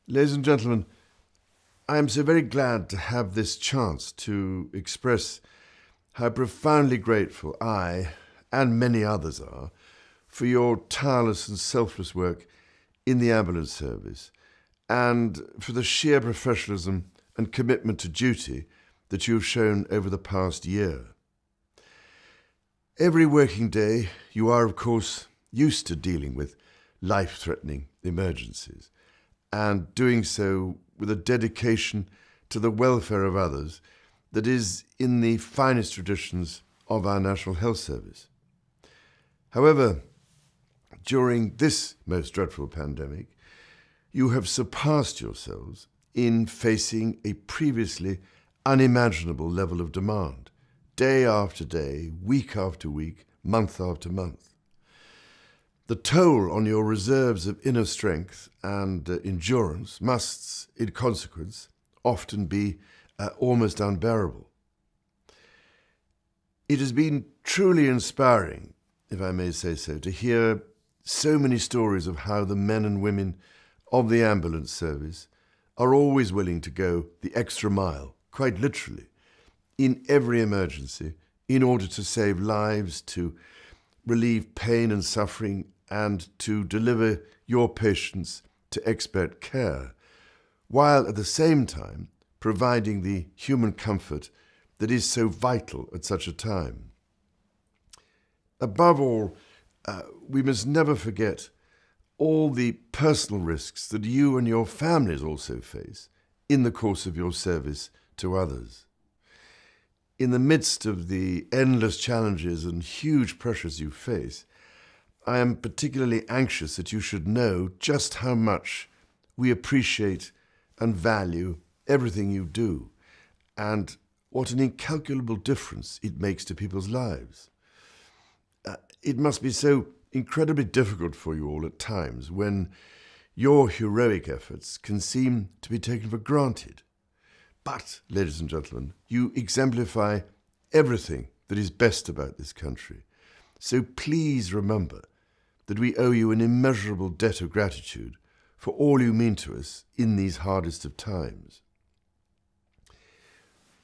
Ladies and gentlemen, I am so very glad to have this chance to express how profoundly grateful I and many others are for your tireless and selfless work in the ambulance service and for the sheer professionalism and commitment to duty that you have shown over the past year. Every working day, you are, of course, used to dealing with life-threatening emergencies and doing so with a dedication to the welfare of others that is in the finest traditions of our National Health Service. However, during this most dreadful pandemic, you have surpassed yourselves in facing a previously unimaginable level of demand, day after day, week after week, month after month. The toll on your reserves of inner strength and endurance must, in consequence, often be almost unbearable. It has been truly inspiring, if I may say so, to hear so many stories of how the men and women of the ambulance service are always willing to go the extra mile, quite literally, in every emergency in order to save lives, to relieve pain and suffering, and to deliver your patients to expert care, while at the same time providing the human comfort that is so vital at such a time. Above all, we must never forget all the personal risks that you and your families also face in the course of your service to others. In the midst of the endless challenges and huge pressures you face, I am particularly anxious that you should know just how much we appreciate and value everything you do, and what an incalculable difference it makes to people's lives. It must be so incredibly difficult for you all at times when your heroic efforts can seem to be taken for granted. But, ladies and gentlemen, you exemplify everything that is best about this country. So please remember that we owe you an immeasurable debt of gratitude for all you mean to us in these hardest of times.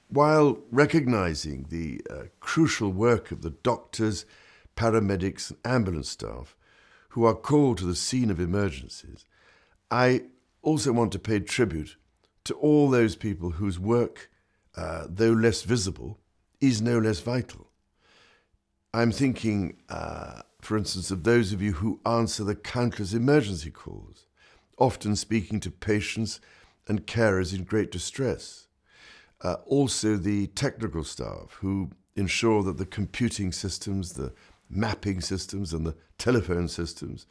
While recognizing the crucial work of the doctors, paramedics and ambulance staff who are called to the scene of emergencies, I also want to pay tribute to all those people whose work, though less visible, is no less vital. I'm thinking, for instance, of those of you who answer the countless emergency calls, often speaking to patients and carers in great distress. Also the technical staff who ensure that the computing systems, the mapping systems and the telephone systems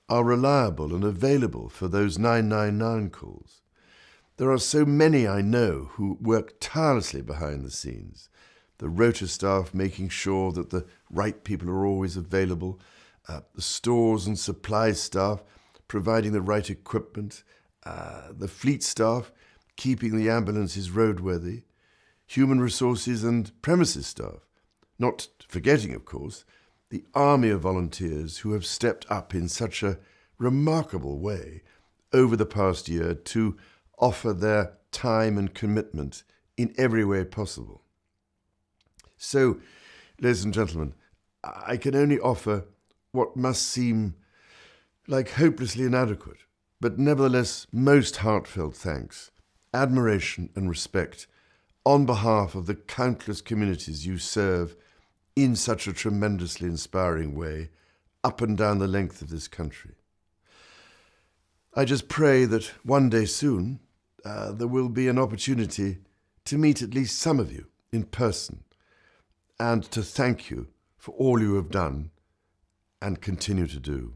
are reliable and available for those 999 calls. There are so many I know who work tirelessly behind the scenes. The rota staff making sure that the right people are always available, the stores and supply staff providing the right equipment, the fleet staff keeping the ambulances roadworthy, human resources and premises staff, not forgetting, of course, the army of volunteers who have stepped up in such a remarkable way over the past year to offer their time and commitment in every way possible. So, ladies and gentlemen, I can only offer what must seem like hopelessly inadequate, but nevertheless most heartfelt thanks, admiration and respect on behalf of the countless communities you serve in such a tremendously inspiring way up and down the length of this country. I just pray that one day soon there will be an opportunity to meet at least some of you in person and to thank you for all you have done and continue to do.